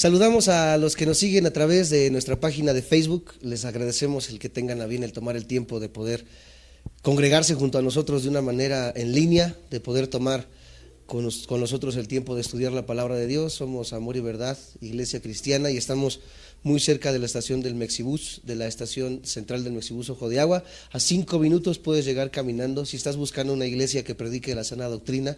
Saludamos a los que nos siguen a través de nuestra página de Facebook. Les agradecemos el que tengan a bien el tomar el tiempo de poder congregarse junto a nosotros de una manera en línea, de poder tomar con nosotros el tiempo de estudiar la palabra de Dios. Somos Amor y Verdad, Iglesia Cristiana, y estamos muy cerca de la estación del Mexibús, de la estación central del Mexibús Ojo de Agua. A 5 minutos puedes llegar caminando. Si estás buscando una iglesia que predique la sana doctrina,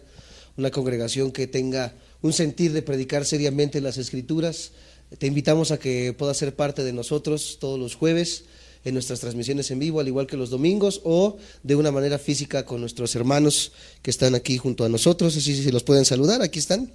una congregación que tenga un sentir de predicar seriamente las Escrituras, te invitamos a que puedas ser parte de nosotros todos los jueves en nuestras transmisiones en vivo, al igual que los domingos, o de una manera física con nuestros hermanos que están aquí junto a nosotros. Así si los pueden saludar, aquí están.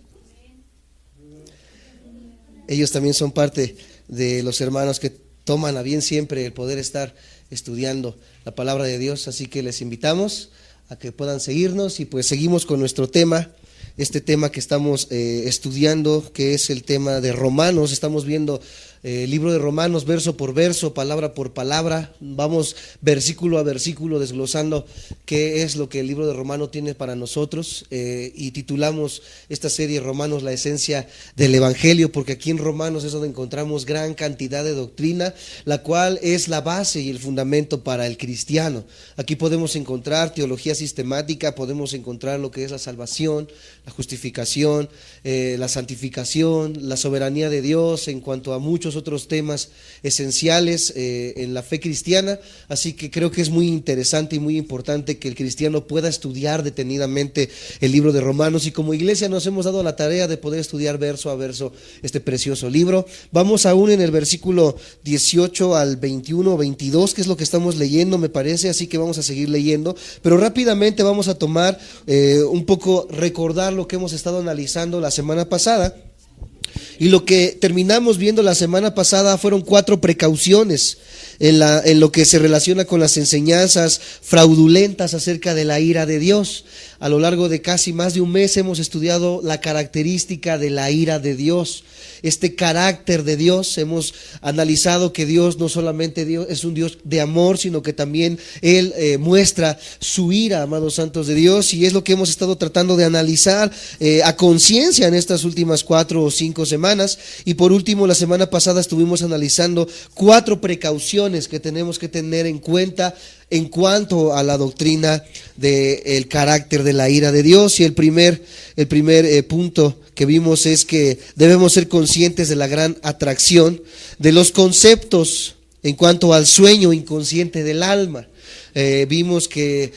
Ellos también son parte de los hermanos que toman a bien siempre el poder estar estudiando la palabra de Dios, así que les invitamos a que puedan seguirnos y pues seguimos con nuestro tema. Este tema que estamos estudiando, que es el tema de Romanos. Estamos viendo el libro de Romanos verso por verso, palabra por palabra. Vamos versículo a versículo desglosando qué es lo que el libro de Romanos tiene para nosotros, y titulamos esta serie Romanos, la esencia del Evangelio, porque aquí en Romanos es donde encontramos gran cantidad de doctrina, la cual es la base y el fundamento para el cristiano. Aquí podemos encontrar teología sistemática, podemos encontrar lo que es la salvación, la justificación, la santificación, la soberanía de Dios, en cuanto a muchos otros temas esenciales en la fe cristiana. Así que creo que es muy interesante y muy importante que el cristiano pueda estudiar detenidamente el libro de Romanos, y como iglesia nos hemos dado la tarea de poder estudiar verso a verso este precioso libro. Vamos aún en el versículo 18 al 21 o 22, que es lo que estamos leyendo, me parece, así que vamos a seguir leyendo, pero rápidamente vamos a tomar un poco, recordar lo que hemos estado analizando la semana pasada. Y lo que terminamos viendo la semana pasada fueron 4 precauciones en lo que se relaciona con las enseñanzas fraudulentas acerca de la ira de Dios. A lo largo de casi más de un mes hemos estudiado la característica de la ira de Dios, este carácter de Dios. Hemos analizado que Dios no solamente es un Dios de amor, sino que también Él muestra su ira, amados santos de Dios, y es lo que hemos estado tratando de analizar a conciencia en estas últimas 4 o 5 semanas. Y por último, la semana pasada estuvimos analizando 4 precauciones que tenemos que tener en cuenta en cuanto a la doctrina del carácter de la ira de Dios. Y el primer punto que vimos es que debemos ser conscientes de la gran atracción de los conceptos en cuanto al sueño inconsciente del alma. Vimos que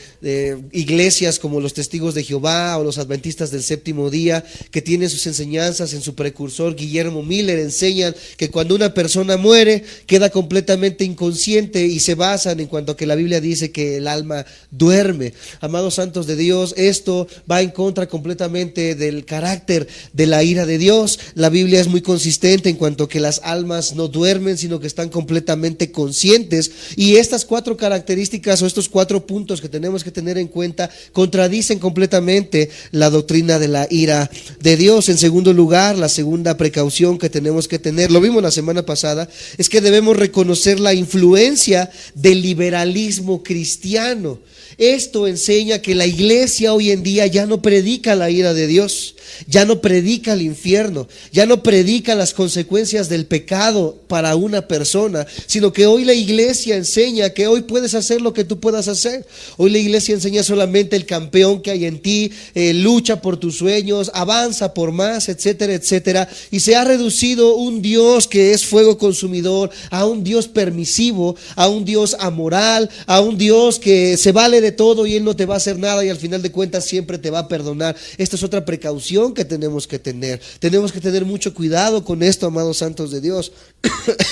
iglesias como los Testigos de Jehová o los Adventistas del Séptimo Día, que tienen sus enseñanzas en su precursor Guillermo Miller, enseñan que cuando una persona muere queda completamente inconsciente, y se basan en cuanto a que la Biblia dice que el alma duerme. Amados santos de Dios, esto va en contra completamente del carácter de la ira de Dios. La Biblia es muy consistente en cuanto a que las almas no duermen, sino que están completamente conscientes, y estas 4 características o estos 4 puntos que tenemos que tener en cuenta contradicen completamente la doctrina de la ira de Dios. En segundo lugar, la segunda precaución que tenemos que tener, lo vimos la semana pasada, es que debemos reconocer la influencia del liberalismo cristiano. Esto enseña que la iglesia hoy en día ya no predica la ira de Dios, ya no predica el infierno, ya no predica las consecuencias del pecado para una persona, sino que hoy la iglesia enseña que hoy puedes hacer lo que tú puedas hacer. Hoy la iglesia enseña solamente el campeón que hay en ti, lucha por tus sueños, avanza por más, etcétera, etcétera. Y se ha reducido un Dios que es fuego consumidor a un Dios permisivo, a un Dios amoral, a un Dios que se vale de todo y Él no te va a hacer nada, y al final de cuentas siempre te va a perdonar. Esta es otra precaución que tenemos que tener. Tenemos que tener mucho cuidado con esto, amados santos de Dios.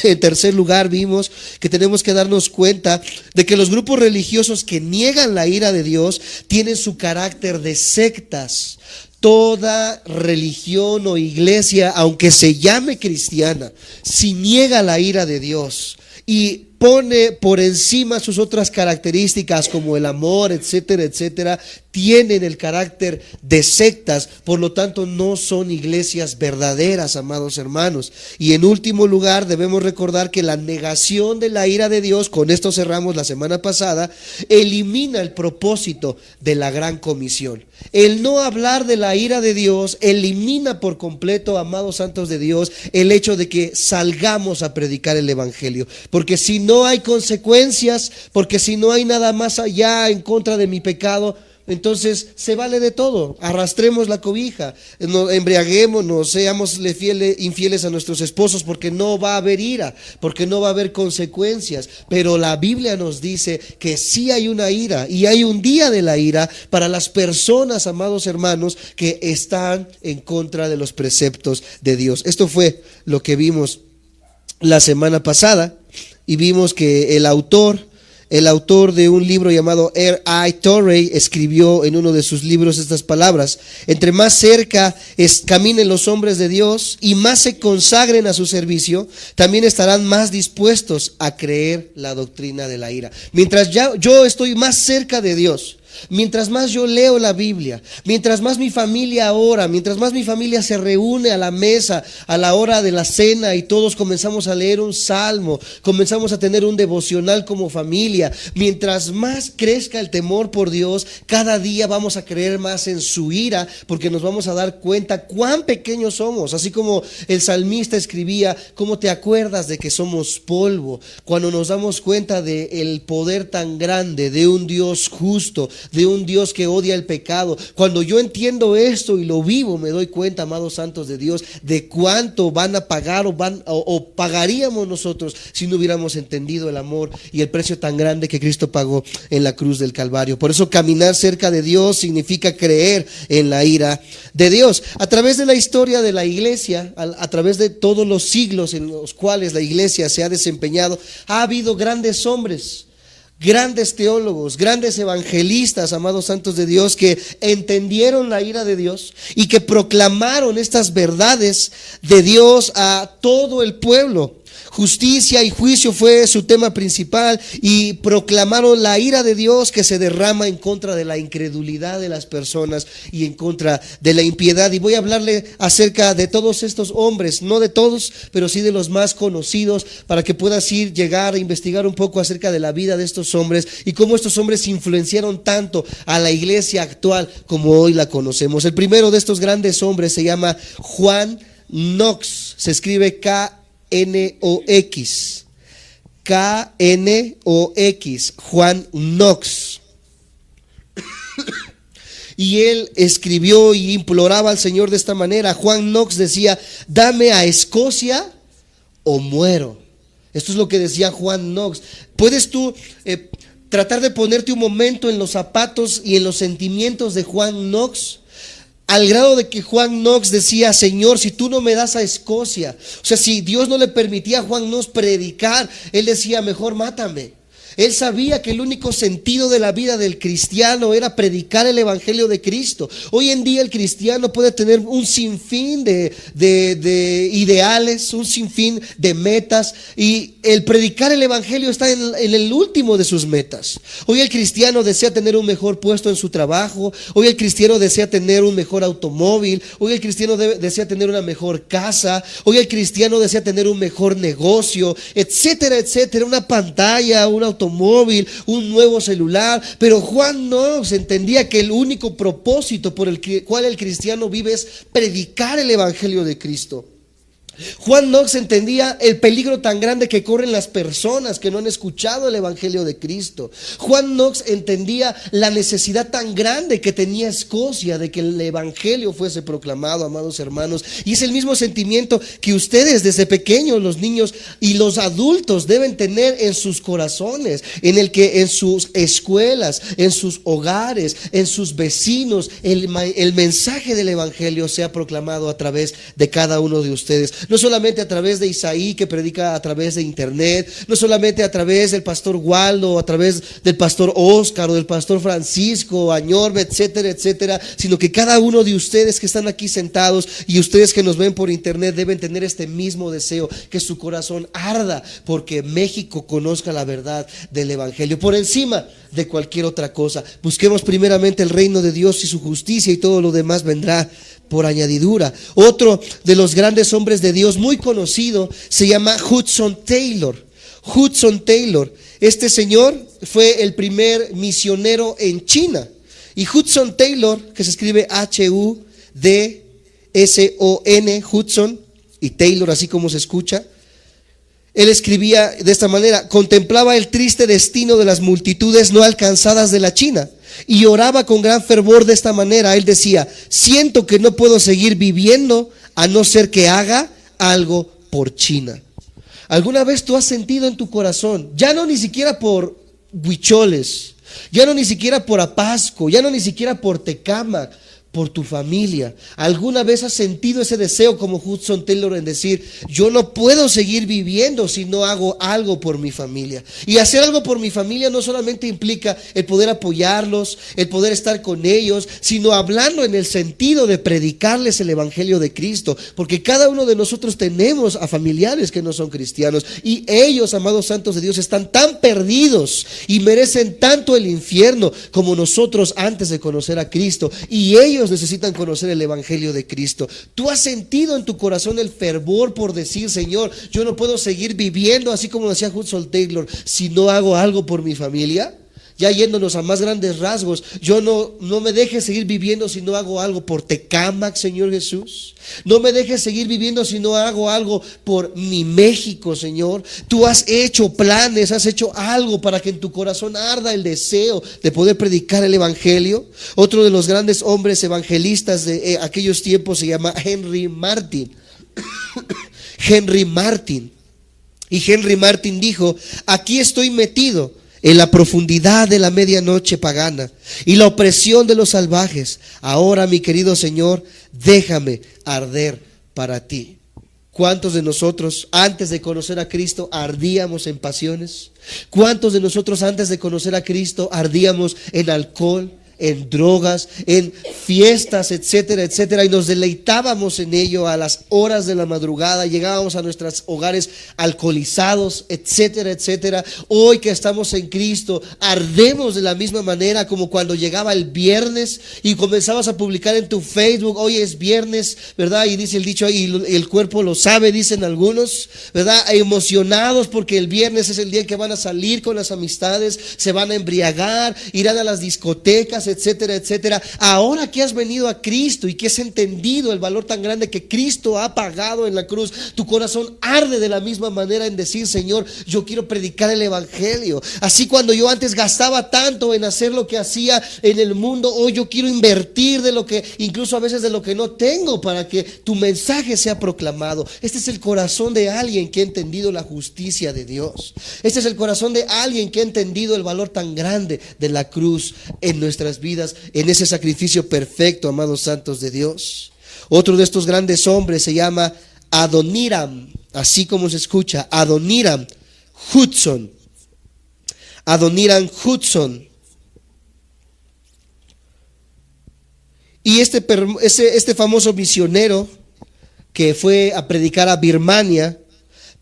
En tercer lugar, vimos que tenemos que darnos cuenta de que los grupos religiosos que niegan la ira de Dios tienen su carácter de sectas. Toda religión o iglesia, aunque se llame cristiana, si niega la ira de Dios y pone por encima sus otras características como el amor, etcétera, etcétera, tienen el carácter de sectas, por lo tanto no son iglesias verdaderas, amados hermanos. Y en último lugar, debemos recordar que la negación de la ira de Dios, con esto cerramos la semana pasada, elimina el propósito de la gran comisión. El no hablar de la ira de Dios elimina por completo, amados santos de Dios, el hecho de que salgamos a predicar el evangelio. Porque si no hay consecuencias, porque si no hay nada más allá en contra de mi pecado, entonces se vale de todo. Arrastremos la cobija, embriaguémonos, seamos infieles a nuestros esposos, porque no va a haber ira, porque no va a haber consecuencias. Pero la Biblia nos dice que sí hay una ira, y hay un día de la ira para las personas, amados hermanos, que están en contra de los preceptos de Dios. Esto fue lo que vimos la semana pasada, y vimos que el autor de un libro llamado R.I. Torrey escribió en uno de sus libros estas palabras: entre más cerca caminen los hombres de Dios y más se consagren a su servicio, también estarán más dispuestos a creer la doctrina de la ira. Mientras yo estoy más cerca de Dios, mientras más yo leo la Biblia, mientras más mi familia ora, mientras más mi familia se reúne a la mesa a la hora de la cena y todos comenzamos a leer un salmo, comenzamos a tener un devocional como familia, mientras más crezca el temor por Dios, cada día vamos a creer más en su ira, porque nos vamos a dar cuenta cuán pequeños somos. Así como el salmista escribía: ¿cómo te acuerdas de que somos polvo? Cuando nos damos cuenta del poder tan grande de un Dios justo, de un Dios que odia el pecado. Cuando yo entiendo esto y lo vivo, me doy cuenta, amados santos de Dios, de cuánto van a pagar o pagaríamos nosotros si no hubiéramos entendido el amor y el precio tan grande que Cristo pagó en la cruz del Calvario. Por eso caminar cerca de Dios significa creer en la ira de Dios. A través de la historia de la iglesia, a través de todos los siglos en los cuales la iglesia se ha desempeñado, ha habido grandes hombres, grandes teólogos, grandes evangelistas, amados santos de Dios, que entendieron la ira de Dios y que proclamaron estas verdades de Dios a todo el pueblo. Justicia y juicio fue su tema principal, y proclamaron la ira de Dios que se derrama en contra de la incredulidad de las personas y en contra de la impiedad. Y voy a hablarle acerca de todos estos hombres, no de todos, pero sí de los más conocidos, para que puedas llegar a investigar un poco acerca de la vida de estos hombres y cómo estos hombres influenciaron tanto a la iglesia actual como hoy la conocemos. El primero de estos grandes hombres se llama Juan Knox, se escribe Knox, Juan Knox. Y él escribió y imploraba al Señor de esta manera. Juan Knox decía: dame a Escocia o muero. Esto es lo que decía Juan Knox. ¿Puedes tú tratar de ponerte un momento en los zapatos y en los sentimientos de Juan Knox? Al grado de que Juan Knox decía: Señor, si tú no me das a Escocia, o sea, si Dios no le permitía a Juan Knox predicar, él decía: mejor mátame. Él sabía que el único sentido de la vida del cristiano era predicar el evangelio de Cristo. Hoy en día el cristiano puede tener un sinfín de ideales, un sinfín de metas, y el predicar el evangelio está en el último de sus metas. Hoy el cristiano desea tener un mejor puesto en su trabajo, hoy el cristiano desea tener un mejor automóvil, hoy el cristiano desea tener una mejor casa, hoy el cristiano desea tener un mejor negocio, etcétera, etcétera, una pantalla, un automóvil, un nuevo celular. Pero Juan Knox entendía que el único propósito por el cual el cristiano vive es predicar el evangelio de Cristo. Juan Knox entendía el peligro tan grande que corren las personas que no han escuchado el evangelio de Cristo. Juan Knox entendía la necesidad tan grande que tenía Escocia de que el evangelio fuese proclamado, amados hermanos. Y es el mismo sentimiento que ustedes desde pequeños, los niños y los adultos, deben tener en sus corazones, en el que en sus escuelas, en sus hogares, en sus vecinos, el mensaje del evangelio sea proclamado a través de cada uno de ustedes. no solamente a través de Isaí, que predica a través de internet, no solamente a través del pastor Waldo, a través del pastor Oscar o del pastor Francisco, Añorbe, etcétera, etcétera, sino que cada uno de ustedes que están aquí sentados y ustedes que nos ven por internet deben tener este mismo deseo, que su corazón arda porque México conozca la verdad del evangelio por encima de cualquier otra cosa. Busquemos primeramente el reino de Dios y su justicia, y todo lo demás vendrá por añadidura. Otro de los grandes hombres de Dios muy conocido se llama Hudson Taylor. Hudson Taylor, este señor fue el primer misionero en China. Y Hudson Taylor, que se escribe Hudson, Hudson, y Taylor así como se escucha, él escribía de esta manera: contemplaba el triste destino de las multitudes no alcanzadas de la China y oraba con gran fervor de esta manera. Él decía: siento que no puedo seguir viviendo a no ser que haga algo por China. ¿Alguna vez tú has sentido en tu corazón, ya no ni siquiera por Huicholes, ya no ni siquiera por Apasco, ya no ni siquiera por Tecámac, por tu familia? ¿Alguna vez has sentido ese deseo como Hudson Taylor en decir: yo no puedo seguir viviendo si no hago algo por mi familia? Y hacer algo por mi familia no solamente implica el poder apoyarlos, el poder estar con ellos, sino hablando en el sentido de predicarles el evangelio de Cristo, porque cada uno de nosotros tenemos a familiares que no son cristianos, y ellos, amados santos de Dios, están tan perdidos y merecen tanto el infierno como nosotros antes de conocer a Cristo, y ellos necesitan conocer el evangelio de Cristo. ¿Tú has sentido en tu corazón el fervor por decir: Señor, yo no puedo seguir viviendo así como decía Hudson Taylor si no hago algo por mi familia? Ya yéndonos a más grandes rasgos, yo no me dejes seguir viviendo si no hago algo por Tecámac, Señor Jesús. No me dejes seguir viviendo si no hago algo por mi México, Señor. Tú has hecho planes, has hecho algo para que en tu corazón arda el deseo de poder predicar el evangelio. Otro de los grandes hombres evangelistas de aquellos tiempos se llama Henry Martyn. Henry Martyn. Y Henry Martyn dijo: aquí estoy metido en la profundidad de la medianoche pagana y la opresión de los salvajes. Ahora, mi querido Señor, déjame arder para ti. ¿Cuántos de nosotros antes de conocer a Cristo ardíamos en pasiones? ¿Cuántos de nosotros antes de conocer a Cristo ardíamos en alcohol, en drogas, en fiestas, etcétera, etcétera, y nos deleitábamos en ello a las horas de la madrugada? Llegábamos a nuestros hogares alcoholizados, etcétera, etcétera. Hoy que estamos en Cristo, ardemos de la misma manera como cuando llegaba el viernes y comenzabas a publicar en tu Facebook: hoy es viernes, ¿verdad? Y dice el dicho ahí, el cuerpo lo sabe, dicen algunos, ¿verdad? Emocionados porque el viernes es el día en que van a salir con las amistades, se van a embriagar, irán a las discotecas, etcétera, etcétera. Ahora que has venido a Cristo y que has entendido el valor tan grande que Cristo ha pagado en la cruz, tu corazón arde de la misma manera en decir: Señor, yo quiero predicar el evangelio. Así cuando yo antes gastaba tanto en hacer lo que hacía en el mundo, hoy yo quiero invertir de lo que, incluso a veces de lo que no tengo, para que tu mensaje sea proclamado. Este es el corazón de alguien que ha entendido la justicia de Dios. Este es el corazón de alguien que ha entendido el valor tan grande de la cruz en nuestras vidas, en ese sacrificio perfecto, amados santos de Dios. Otro de estos grandes hombres se llama Adoniram, así como se escucha, Adoniram Hudson. Adoniram Hudson. Y este famoso misionero que fue a predicar a Birmania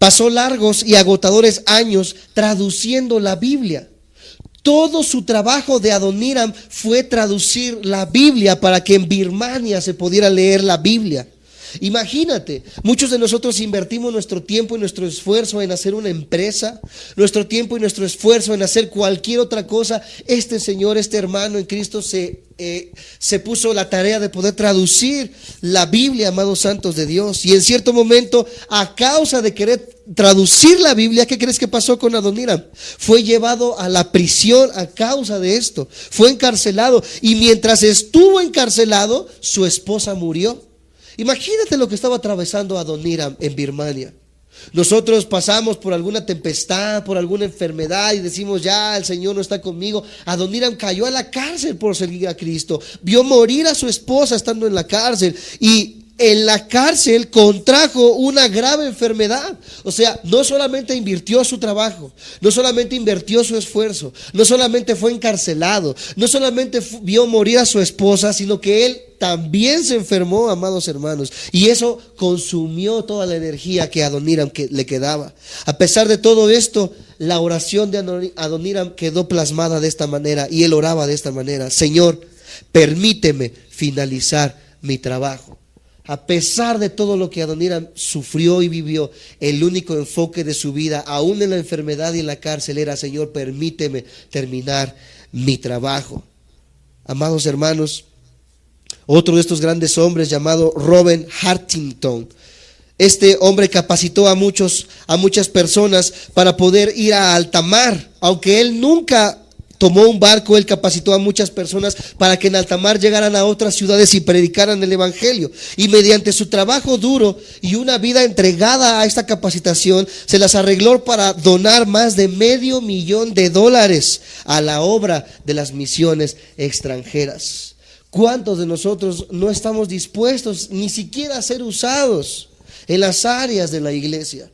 pasó largos y agotadores años traduciendo la Biblia. Todo su trabajo de Adoniram fue traducir la Biblia para que en Birmania se pudiera leer la Biblia. Imagínate, muchos de nosotros invertimos nuestro tiempo y nuestro esfuerzo en hacer una empresa, nuestro tiempo y nuestro esfuerzo en hacer cualquier otra cosa. Este señor, este hermano en Cristo se puso la tarea de poder traducir la Biblia, amados santos de Dios. Y en cierto momento, a causa de querer traducir la Biblia, ¿qué crees que pasó con Adoniram? Fue llevado a la prisión a causa de esto. Fue encarcelado, y mientras estuvo encarcelado, su esposa murió. Imagínate lo que estaba atravesando Adoniram en Birmania. Nosotros pasamos por alguna tempestad, por alguna enfermedad y decimos: ya, el Señor no está conmigo. Adoniram cayó a la cárcel por seguir a Cristo. Vio morir a su esposa estando en la cárcel, y en la cárcel contrajo una grave enfermedad. O sea, no solamente invirtió su trabajo, no solamente invirtió su esfuerzo, no solamente fue encarcelado, no solamente vio morir a su esposa, sino que él también se enfermó, amados hermanos, y eso consumió toda la energía que a Adoniram le quedaba. A pesar de todo esto, la oración de Adoniram quedó plasmada de esta manera, y él oraba de esta manera: Señor, permíteme finalizar mi trabajo. A pesar de todo lo que Adoniram sufrió y vivió, el único enfoque de su vida, aún en la enfermedad y en la cárcel, era: Señor, permíteme terminar mi trabajo. Amados hermanos, otro de estos grandes hombres, llamado Robert Hartington, este hombre capacitó a muchas personas para poder ir a alta mar. Aunque él nunca tomó un barco, él capacitó a muchas personas para que en alta mar llegaran a otras ciudades y predicaran el evangelio. Y mediante su trabajo duro y una vida entregada a esta capacitación, se las arregló para donar más de $500,000 a la obra de las misiones extranjeras. ¿Cuántos de nosotros no estamos dispuestos ni siquiera a ser usados en las áreas de la iglesia?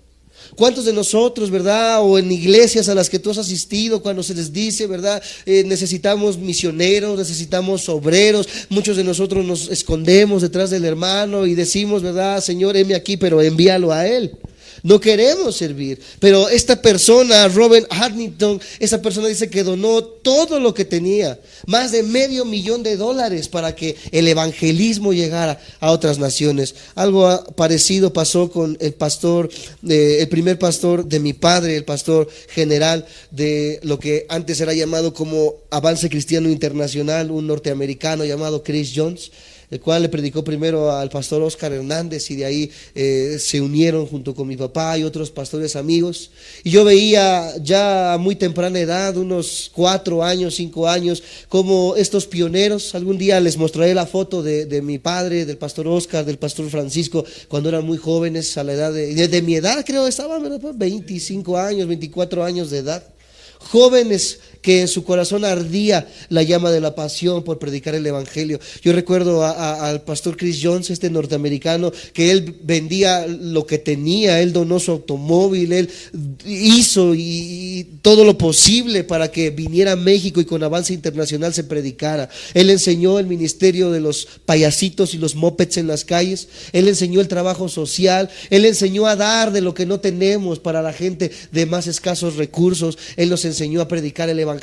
¿Cuántos de nosotros, verdad, o en iglesias a las que tú has asistido, cuando se les dice, verdad, necesitamos misioneros, necesitamos obreros, muchos de nosotros nos escondemos detrás del hermano y decimos, verdad, Señor, heme aquí, pero envíalo a él? No queremos servir. Pero esta persona, Robert Hartington, esa persona dice que donó todo lo que tenía, más de $500,000, para que el evangelismo llegara a otras naciones. Algo parecido pasó con el pastor, el primer pastor de mi padre, el pastor general de lo que antes era llamado como Avance Cristiano Internacional, un norteamericano llamado Chris Jones, el cual le predicó primero al pastor Oscar Hernández, y de ahí se unieron junto con mi papá y otros pastores amigos. Y yo veía ya a muy temprana edad, unos 4 años, 5 años, como estos pioneros, algún día les mostraré la foto de mi padre, del pastor Oscar, del pastor Francisco, cuando eran muy jóvenes, a la edad de mi edad, creo estaban, ¿verdad? 25 años, 24 años de edad. Jóvenes que en su corazón ardía la llama de la pasión por predicar el evangelio. Yo recuerdo al pastor Chris Jones, este norteamericano, que él vendía lo que tenía, él donó su automóvil, él hizo y todo lo posible para que viniera a México y con Avance Internacional se predicara. Él enseñó el ministerio de los payasitos y los mopeds en las calles, él enseñó el trabajo social, él enseñó a dar de lo que no tenemos para la gente de más escasos recursos. Él nos enseñó a predicar el evangelio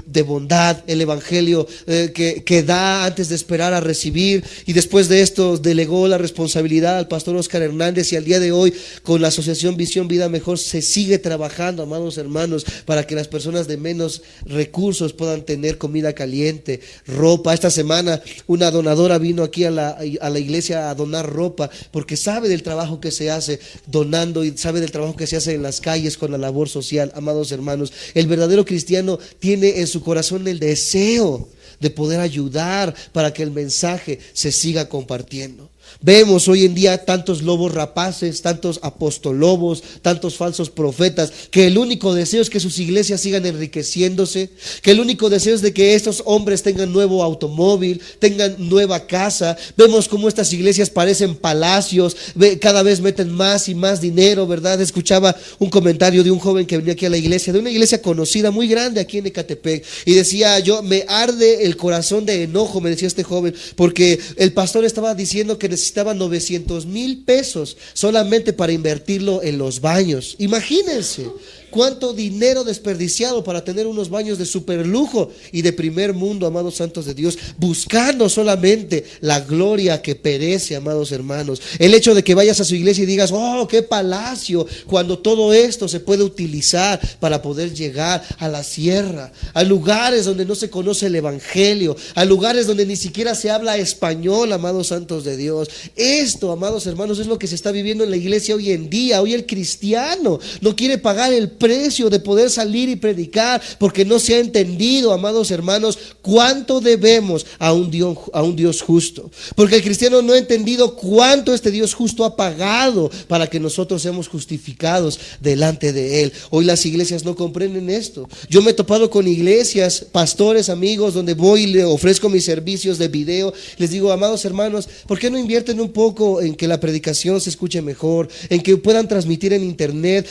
de bondad, el evangelio que da antes de esperar a recibir. Y después de esto delegó la responsabilidad al pastor Oscar Hernández, y al día de hoy con la asociación Visión Vida Mejor se sigue trabajando, amados hermanos, para que las personas de menos recursos puedan tener comida caliente, ropa. Esta semana una donadora vino aquí a la iglesia a donar ropa, porque sabe del trabajo que se hace donando y sabe del trabajo que se hace en las calles con la labor social. Amados hermanos, el verdadero cristiano tiene en su corazón el deseo de poder ayudar para que el mensaje se siga compartiendo. Vemos hoy en día tantos lobos rapaces, tantos apostolobos, tantos falsos profetas, que el único deseo es que sus iglesias sigan enriqueciéndose, que el único deseo es de que estos hombres tengan nuevo automóvil, tengan nueva casa. Vemos cómo estas iglesias parecen palacios, cada vez meten más y más dinero, ¿verdad? Escuchaba un comentario de un joven que venía aquí a la iglesia, de una iglesia conocida, muy grande aquí en Ecatepec, y decía: me arde el corazón de enojo, me decía este joven, porque el pastor estaba diciendo que necesitaba $900,000 solamente para invertirlo en los baños. Imagínense cuánto dinero desperdiciado para tener unos baños de super lujo y de primer mundo, amados santos de Dios, buscando solamente la gloria que perece, amados hermanos. El hecho de que vayas a su iglesia y digas: oh, qué palacio, cuando todo esto se puede utilizar para poder llegar a la sierra, a lugares donde no se conoce el evangelio, a lugares donde ni siquiera se habla español, amados santos de Dios. Esto, amados hermanos, es lo que se está viviendo en la iglesia hoy en día. Hoy el cristiano no quiere pagar el precio de poder salir y predicar, porque no se ha entendido, amados hermanos, cuánto debemos a un Dios justo. Porque el cristiano no ha entendido cuánto este Dios justo ha pagado para que nosotros seamos justificados delante de Él. Hoy las iglesias no comprenden esto. Yo me he topado con iglesias, pastores, amigos, donde voy y le ofrezco mis servicios de video. Les digo, amados hermanos, ¿por qué no invierten un poco en que la predicación se escuche mejor, en que puedan transmitir en internet?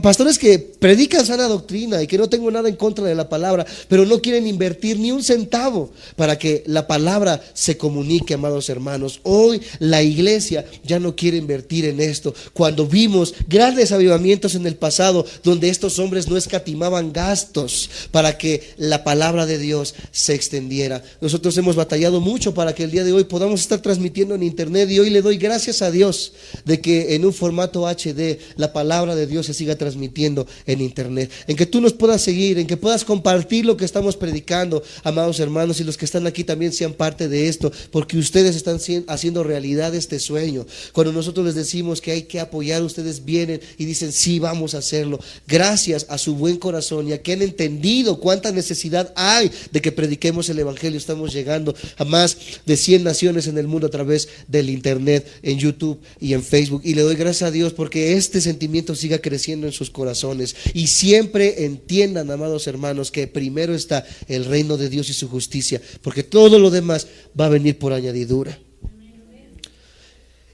Pastores que predican sana doctrina y que no tengo nada en contra de la palabra, pero no quieren invertir ni un centavo para que la palabra se comunique, amados hermanos. Hoy la iglesia ya no quiere invertir en esto, cuando vimos grandes avivamientos en el pasado donde estos hombres no escatimaban gastos para que la palabra de Dios se extendiera. Nosotros hemos batallado mucho para que el día de hoy podamos estar transmitiendo en internet, y hoy le doy gracias a Dios de que en un formato HD la palabra de Dios se siga transmitiendo en internet, en que tú nos puedas seguir, en que puedas compartir lo que estamos predicando, amados hermanos, y los que están aquí también sean parte de esto, porque ustedes están haciendo realidad este sueño. Cuando nosotros les decimos que hay que apoyar, ustedes vienen y dicen sí, vamos a hacerlo, gracias a su buen corazón y a que han entendido cuánta necesidad hay de que prediquemos el evangelio. Estamos llegando a más de 100 naciones en el mundo a través del internet, en YouTube y en Facebook, y le doy gracias a Dios porque este sentimiento siga creciendo en sus corazones, y siempre entiendan, amados hermanos, que primero está el reino de Dios y su justicia, porque todo lo demás va a venir por añadidura.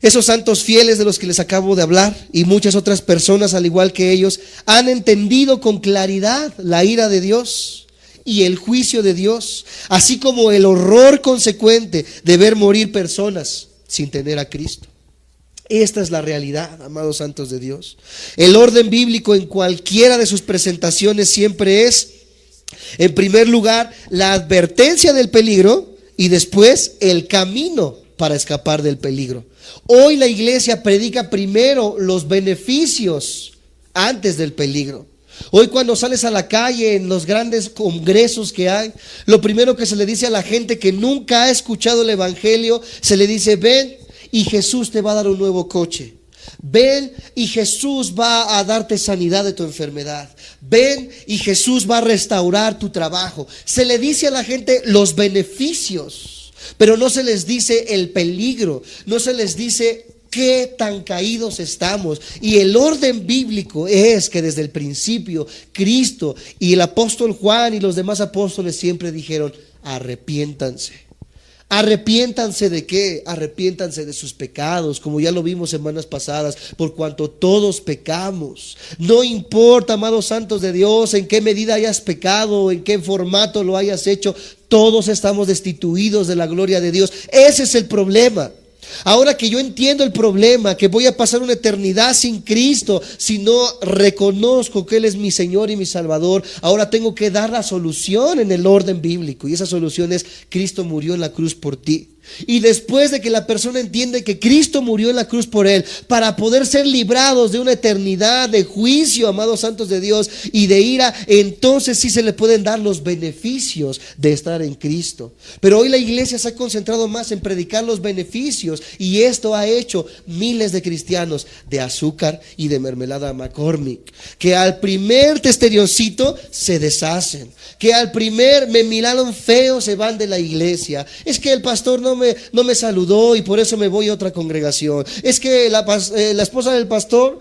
Esos santos fieles de los que les acabo de hablar, y muchas otras personas al igual que ellos, han entendido con claridad la ira de Dios y el juicio de Dios, así como el horror consecuente de ver morir personas sin tener a Cristo. Esta es la realidad, amados santos de Dios. El orden bíblico en cualquiera de sus presentaciones siempre es, en primer lugar, la advertencia del peligro y después el camino para escapar del peligro. Hoy la iglesia predica primero los beneficios antes del peligro. Hoy cuando sales a la calle en los grandes congresos que hay, lo primero que se le dice a la gente que nunca ha escuchado el evangelio, se le dice: ven y Jesús te va a dar un nuevo coche. Ven y Jesús va a darte sanidad de tu enfermedad. Ven y Jesús va a restaurar tu trabajo. Se le dice a la gente los beneficios, pero no se les dice el peligro, no se les dice qué tan caídos estamos. Y el orden bíblico es que desde el principio Cristo y el apóstol Juan y los demás apóstoles siempre dijeron: arrepiéntanse. ¿Arrepiéntanse de qué? Arrepiéntanse de sus pecados, como ya lo vimos semanas pasadas, por cuanto todos pecamos. No importa, amados santos de Dios, en qué medida hayas pecado, en qué formato lo hayas hecho, todos estamos destituidos de la gloria de Dios. Ese es el problema. Ahora que yo entiendo el problema, que voy a pasar una eternidad sin Cristo si no reconozco que Él es mi Señor y mi Salvador, ahora tengo que dar la solución en el orden bíblico, y esa solución es: Cristo murió en la cruz por ti. Y después de que la persona entiende que Cristo murió en la cruz por él, para poder ser librados de una eternidad de juicio, amados santos de Dios, y de ira, entonces sí se le pueden dar los beneficios de estar en Cristo. Pero hoy la iglesia se ha concentrado más en predicar los beneficios, y esto ha hecho miles de cristianos de azúcar y de mermelada McCormick, que al primer testerioncito se deshacen, que al primer me miraron feo se van de la iglesia. Es que el pastor no me saludó y por eso me voy a otra congregación. Es que la esposa del pastor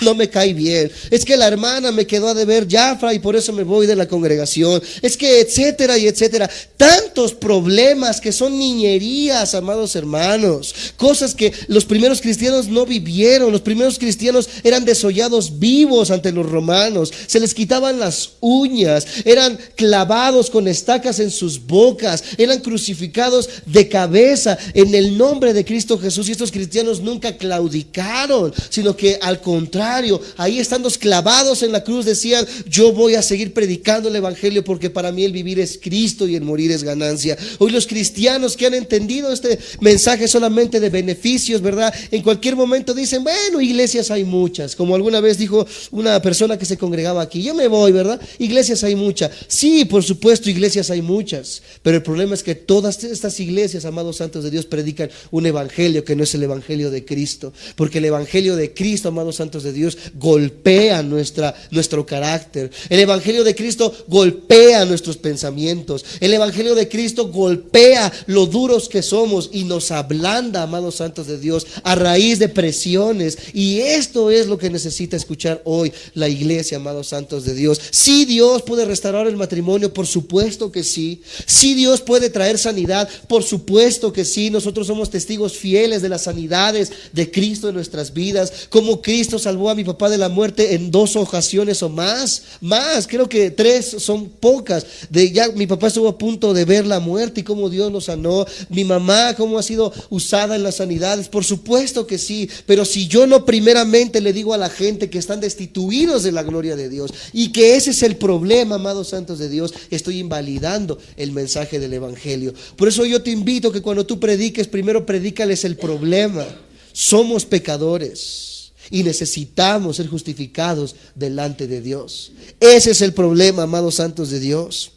no me cae bien. Es que la hermana me quedó a deber Jafra y por eso me voy de la congregación. Es que etcétera y etcétera. Tantos problemas que son niñerías, amados hermanos. Cosas que los primeros cristianos no vivieron. Los primeros cristianos eran desollados vivos ante los romanos. Se les quitaban las uñas. Eran clavados con estacas en sus bocas. Eran crucificados de cabeza en el nombre de Cristo Jesús. Y estos cristianos nunca claudicaron, sino que al contrario, ahí estando clavados en la cruz decían: yo voy a seguir predicando el evangelio, porque para mí el vivir es Cristo y el morir es ganancia. Hoy los cristianos que han entendido este mensaje solamente de beneficios, ¿verdad? En cualquier momento dicen: bueno, iglesias hay muchas. Como alguna vez dijo una persona que se congregaba aquí: yo me voy, ¿verdad? Iglesias hay muchas. Sí, por supuesto, iglesias hay muchas, pero el problema es que todas estas iglesias iglesias, amados santos de Dios, predican un evangelio que no es el evangelio de Cristo, porque el evangelio de Cristo, amados santos de Dios, golpea nuestro carácter. El evangelio de Cristo golpea nuestros pensamientos. El evangelio de Cristo golpea lo duros que somos y nos ablanda, amados santos de Dios, a raíz de presiones. Y esto es lo que necesita escuchar hoy la iglesia, amados santos de Dios. Si Dios puede restaurar el matrimonio, por supuesto que sí. Si Dios puede traer sanidad, por supuesto que sí. Nosotros somos testigos fieles de las sanidades de Cristo en nuestras vidas, como Cristo salvó a mi papá de la muerte en 2 ocasiones o más, creo que 3 son pocas. Ya mi papá estuvo a punto de ver la muerte y cómo Dios lo sanó. Mi mamá, cómo ha sido usada en las sanidades, por supuesto que sí. Pero si yo no primeramente le digo a la gente que están destituidos de la gloria de Dios y que ese es el problema, amados santos de Dios, estoy invalidando el mensaje del evangelio. Por eso yo te invito que cuando tú prediques, primero predícales el problema. Somos pecadores y necesitamos ser justificados delante de Dios. Ese es el problema, amados santos de Dios.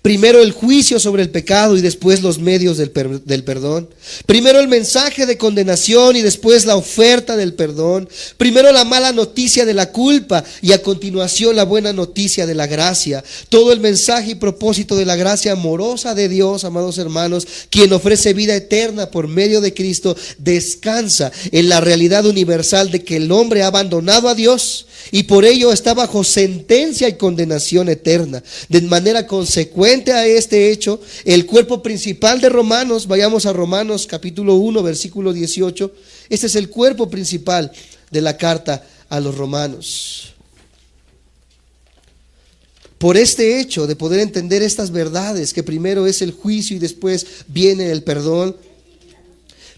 Primero el juicio sobre el pecado y después los medios del perdón. Primero el mensaje de condenación y después la oferta del perdón. Primero la mala noticia de la culpa y a continuación la buena noticia de la gracia. Todo el mensaje y propósito de la gracia amorosa de Dios, amados hermanos, quien ofrece vida eterna por medio de Cristo, descansa en la realidad universal de que el hombre ha abandonado a Dios y por ello está bajo sentencia y condenación eterna. De manera consecuente a este hecho, el cuerpo principal de Romanos, vayamos a Romanos capítulo 1 versículo 18, este es el cuerpo principal de la carta a los romanos. Por este hecho de poder entender estas verdades, que primero es el juicio y después viene el perdón,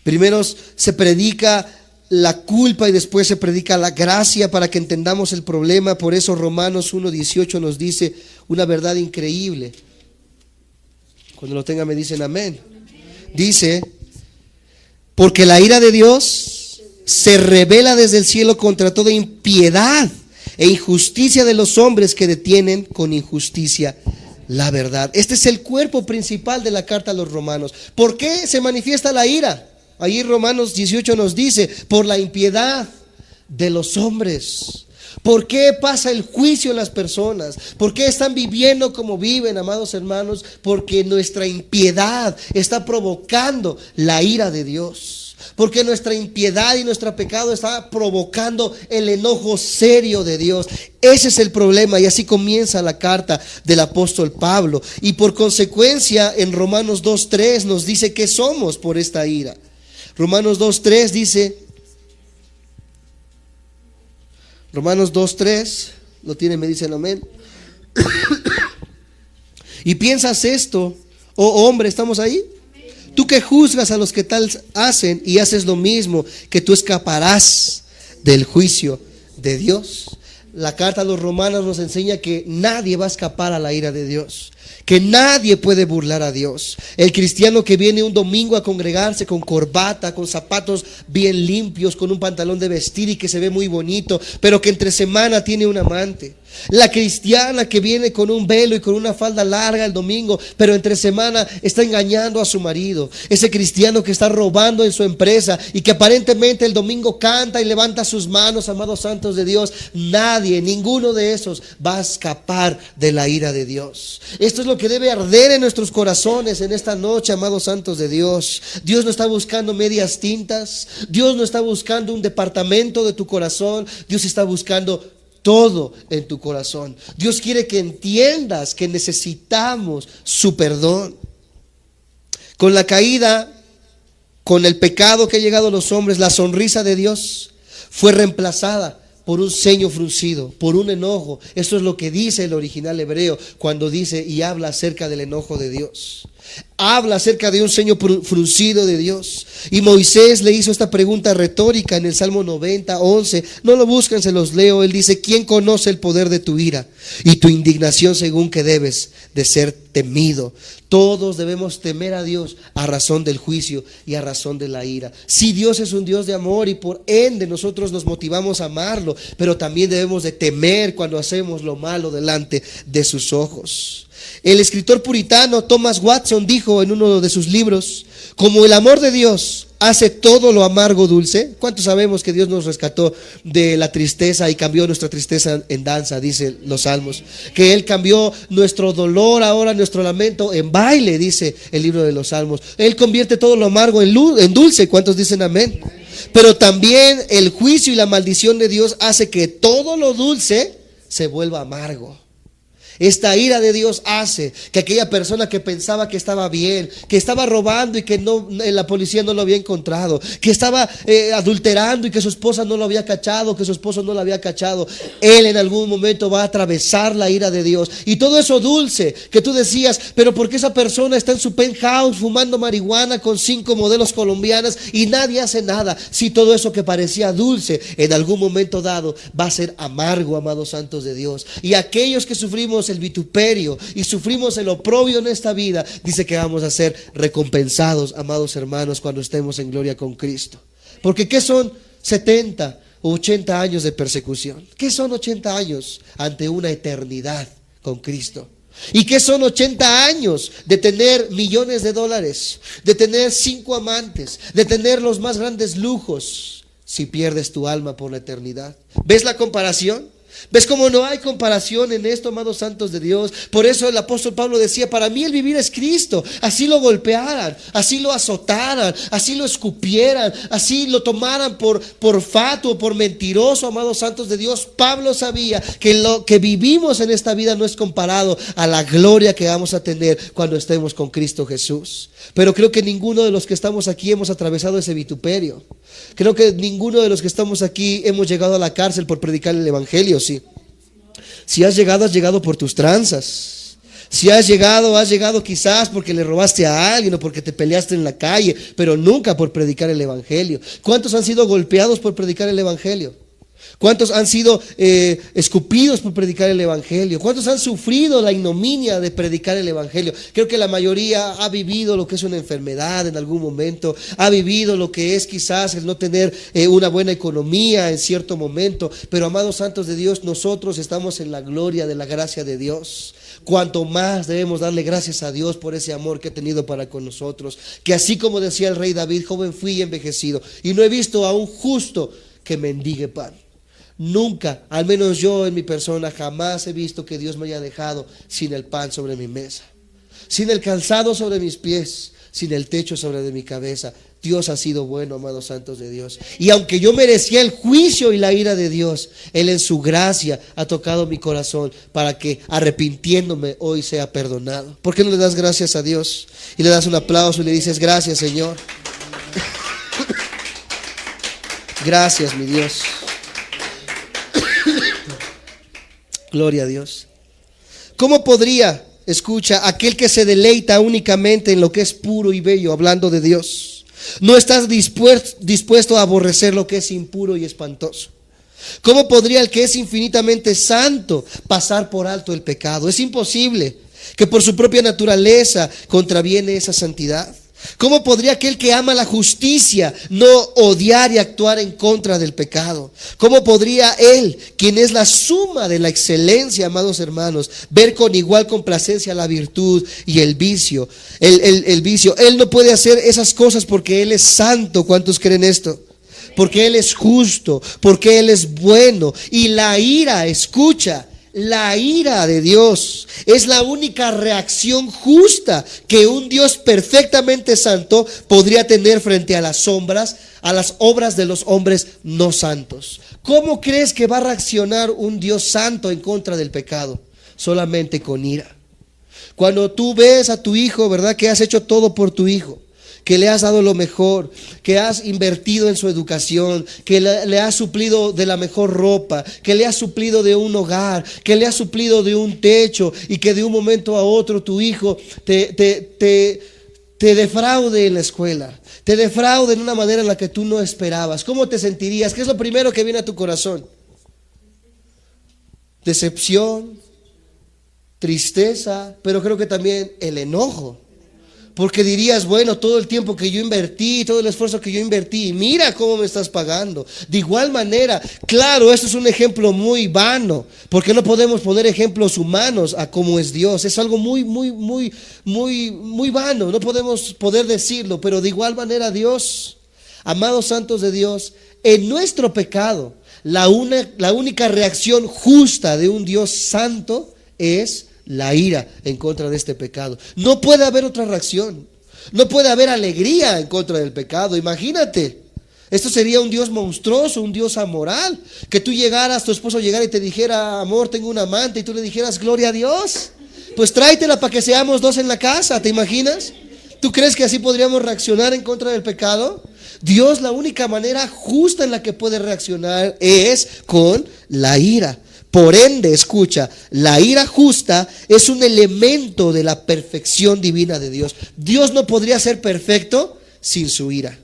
primero se predica la culpa y después se predica la gracia para que entendamos el problema. Por eso Romanos 1:18 nos dice una verdad increíble. Cuando lo tengan me dicen amén. Dice: porque la ira de Dios se revela desde el cielo contra toda impiedad e injusticia de los hombres que detienen con injusticia la verdad. Este es el cuerpo principal de la carta a los romanos. ¿Por qué se manifiesta la ira? Ahí Romanos 18 nos dice: por la impiedad de los hombres. ¿Por qué pasa el juicio en las personas? ¿Por qué están viviendo como viven, amados hermanos? Porque nuestra impiedad está provocando la ira de Dios. Porque nuestra impiedad y nuestro pecado está provocando el enojo serio de Dios. Ese es el problema, y así comienza la carta del apóstol Pablo. Y por consecuencia en Romanos 2:3 nos dice que somos por esta ira. Romanos 2:3 dice, Romanos 2:3, lo tienen, me dicen amén. Y piensas esto, oh hombre, ¿estamos ahí? Tú que juzgas a los que tal hacen y haces lo mismo, que tú escaparás del juicio de Dios. La carta a los romanos nos enseña que nadie va a escapar a la ira de Dios, que nadie puede burlar a Dios. El cristiano que viene un domingo a congregarse con corbata, con zapatos bien limpios, con un pantalón de vestir y que se ve muy bonito, pero que entre semana tiene un amante. La cristiana que viene con un velo y con una falda larga el domingo, pero entre semana está engañando a su marido. Ese cristiano que está robando en su empresa y que aparentemente el domingo canta y levanta sus manos, amados santos de Dios. Nadie, ninguno de esos va a escapar de la ira de Dios. Esto es lo que debe arder en nuestros corazones en esta noche, amados santos de Dios. Dios no está buscando medias tintas. Dios no está buscando un departamento de tu corazón. Dios está buscando todo en tu corazón. Dios quiere que entiendas que necesitamos su perdón. Con la caída, con el pecado que ha llegado a los hombres, la sonrisa de Dios fue reemplazada por un ceño fruncido, por un enojo. Esto es lo que dice el original hebreo cuando dice y habla acerca del enojo de Dios. Habla acerca de un ceño fruncido de Dios. Y Moisés le hizo esta pregunta retórica en el Salmo 90:11. No lo buscan, se los leo. Él dice: ¿quién conoce el poder de tu ira y tu indignación según que debes de ser temido? Todos debemos temer a Dios a razón del juicio y a razón de la ira. Si Dios es un Dios de amor y por ende nosotros nos motivamos a amarlo, pero también debemos de temer cuando hacemos lo malo delante de sus ojos. El escritor puritano Thomas Watson dijo en uno de sus libros: como el amor de Dios hace todo lo amargo dulce. ¿Cuántos sabemos que Dios nos rescató de la tristeza y cambió nuestra tristeza en danza? Dice los salmos, que Él cambió nuestro dolor, ahora nuestro lamento, en baile, dice el libro de los salmos. Él convierte todo lo amargo en dulce. ¿Cuántos dicen amén? Pero también el juicio y la maldición de Dios hace que todo lo dulce se vuelva amargo. Esta ira de Dios hace que aquella persona que pensaba que estaba bien, que estaba robando y que la policía no lo había encontrado, que estaba adulterando y que su esposa no lo había cachado, que su esposo no lo había cachado, él en algún momento va a atravesar la ira de Dios. Y todo eso dulce que tú decías, pero ¿por qué esa persona está en su penthouse fumando marihuana con 5 modelos colombianas y nadie hace nada? Si todo eso que parecía dulce en algún momento dado va a ser amargo, amados santos de Dios. Y aquellos que sufrimos el vituperio y sufrimos el oprobio en esta vida, dice que vamos a ser recompensados, amados hermanos, cuando estemos en gloria con Cristo. Porque ¿qué son 70 o 80 años de persecución? ¿Qué son 80 años ante una eternidad con Cristo? ¿Y qué son 80 años de tener millones de dólares, de tener 5 amantes, de tener los más grandes lujos, si pierdes tu alma por la eternidad? ¿Ves la comparación? ¿Ves cómo no hay comparación en esto, amados santos de Dios? Por eso el apóstol Pablo decía: para mí el vivir es Cristo. Así lo golpearan, así lo azotaran, así lo escupieran, así lo tomaran por fatuo, por mentiroso, amados santos de Dios. Pablo sabía que lo que vivimos en esta vida no es comparado a la gloria que vamos a tener cuando estemos con Cristo Jesús. Pero creo que ninguno de los que estamos aquí hemos atravesado ese vituperio. Creo que ninguno de los que estamos aquí hemos llegado a la cárcel por predicar el evangelio. Sí. Si has llegado por tus tranzas. Si has llegado quizás porque le robaste a alguien o porque te peleaste en la calle, pero nunca por predicar el evangelio. ¿Cuántos han sido golpeados por predicar el evangelio? ¿Cuántos han sido escupidos por predicar el evangelio? ¿Cuántos han sufrido la ignominia de predicar el evangelio? Creo que la mayoría ha vivido lo que es una enfermedad en algún momento, ha vivido lo que es quizás el no tener una buena economía en cierto momento. Pero, amados santos de Dios, nosotros estamos en la gloria de la gracia de Dios. Cuanto más debemos darle gracias a Dios por ese amor que ha tenido para con nosotros. Que así como decía el rey David: joven fui y envejecido, y no he visto a un justo que mendigue pan. Nunca, al menos yo en mi persona, jamás he visto que Dios me haya dejado sin el pan sobre mi mesa, sin el calzado sobre mis pies, sin el techo sobre de mi cabeza. Dios ha sido bueno, amados santos de Dios. Y aunque yo merecía el juicio y la ira de Dios, Él en su gracia ha tocado mi corazón para que, arrepintiéndome, hoy sea perdonado. ¿Por qué no le das gracias a Dios? Y le das un aplauso y le dices: gracias, Señor. Gracias, mi Dios. Gloria a Dios. ¿Cómo podría, escucha, aquel que se deleita únicamente en lo que es puro y bello, hablando de Dios, no estás dispuesto a aborrecer lo que es impuro y espantoso? ¿Cómo podría el que es infinitamente santo pasar por alto el pecado? Es imposible, que por su propia naturaleza contraviene esa santidad. ¿Cómo podría aquel que ama la justicia no odiar y actuar en contra del pecado? ¿Cómo podría él, quien es la suma de la excelencia, amados hermanos, ver con igual complacencia la virtud y el vicio? El vicio. Él no puede hacer esas cosas porque Él es santo. ¿Cuántos creen esto? Porque Él es justo, porque Él es bueno. Y la ira, escucha, la ira de Dios es la única reacción justa que un Dios perfectamente santo podría tener frente a las obras de los hombres no santos. ¿Cómo crees que va a reaccionar un Dios santo en contra del pecado? Solamente con ira. Cuando tú ves a tu hijo, ¿verdad?, que has hecho todo por tu hijo, que le has dado lo mejor, que has invertido en su educación, que le has suplido de la mejor ropa, que le has suplido de un hogar, que le has suplido de un techo, y que de un momento a otro tu hijo te defraude en la escuela, te defraude en una manera en la que tú no esperabas. ¿Cómo te sentirías? ¿Qué es lo primero que viene a tu corazón? Decepción, tristeza, pero creo que también el enojo. Porque dirías, bueno, todo el tiempo que yo invertí, todo el esfuerzo que yo invertí, mira cómo me estás pagando. De igual manera, claro, esto es un ejemplo muy vano, porque no podemos poner ejemplos humanos a cómo es Dios. Es algo muy vano, no podemos poder decirlo, pero de igual manera Dios, amados santos de Dios, en nuestro pecado, la única reacción justa de un Dios santo es la ira en contra de este pecado. No puede haber otra reacción. No puede haber alegría en contra del pecado. Imagínate, esto sería un Dios monstruoso, un Dios amoral. Que tú llegaras, tu esposo llegara y te dijera, amor, tengo un amante, y tú le dijeras, gloria a Dios, pues tráetela para que seamos dos en la casa. ¿Te imaginas? ¿Tú crees que así podríamos reaccionar en contra del pecado? Dios, la única manera justa en la que puede reaccionar es con la ira. Por ende, escucha, la ira justa es un elemento de la perfección divina de Dios. Dios no podría ser perfecto sin su ira.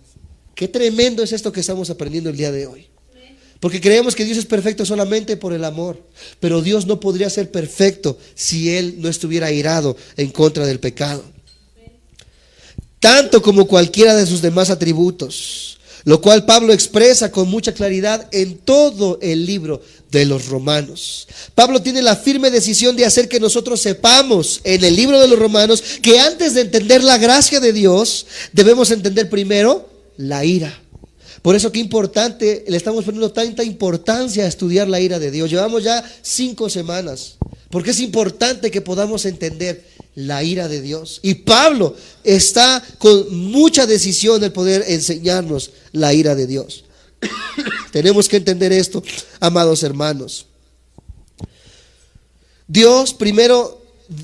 Qué tremendo es esto que estamos aprendiendo el día de hoy. Porque creemos que Dios es perfecto solamente por el amor, pero Dios no podría ser perfecto si Él no estuviera irado en contra del pecado. Tanto como cualquiera de sus demás atributos, lo cual Pablo expresa con mucha claridad en todo el libro de los Romanos. Pablo tiene la firme decisión de hacer que nosotros sepamos en el libro de los Romanos que antes de entender la gracia de Dios, debemos entender primero la ira. Por eso qué importante, le estamos poniendo tanta importancia a estudiar la ira de Dios. Llevamos ya 5 semanas, porque es importante que podamos entender la ira de Dios. Y Pablo está con mucha decisión de poder enseñarnos la ira de Dios. Tenemos que entender esto, amados hermanos. Dios primero